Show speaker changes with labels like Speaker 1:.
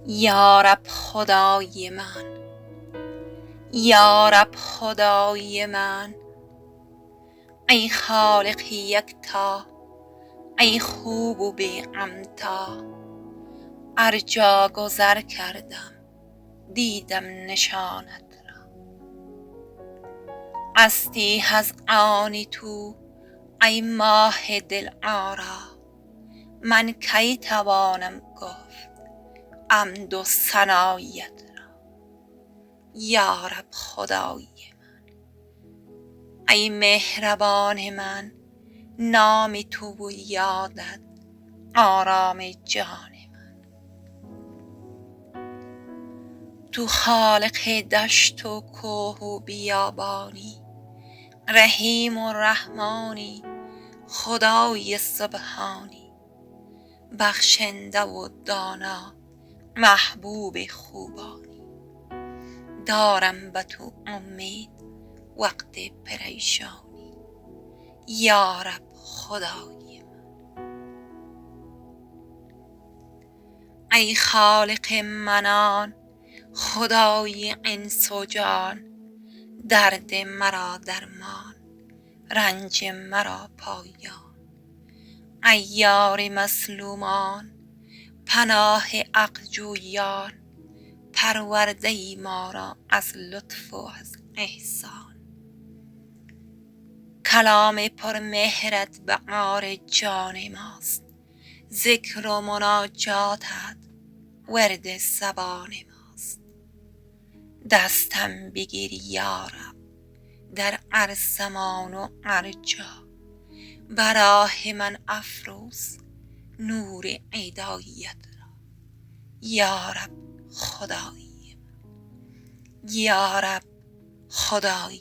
Speaker 1: یا رب خدای من، یا رب خدای من، ای خالق یکتا، ای خوب و بی غمتا. هر جا گذر کردم دیدم نشانت را. هستی از آن تو ای ماه دل آرا. من کی توانم گفت حمد و ثنایت را. یا رب خدای من، ای مهربان من، نام تو و یادت آرام جان من. تو خالق دشت و کوه و بیابانی، رحیم و رحمانی، خدای سبحانی. بخشنده و دانا، محبوب خوبانی. دارم به تو امید وقت پریشانی. یا رب خدای من، ای خالق منان، خدای انس و جان. درد مرا درمان، رنج مرا پایان. ای یار مظلومان، پناه حق جویان. پرورده ای ما را از لطف و از احسان. کلام پر مهرت به عار جان ماست. ذکر و مناجاتت ورد زبان ماست. دستم بگیر یا رب در هر زمان و هر جا. براه من افروز نور هدایت را. یا رب خدای من، یا رب خدای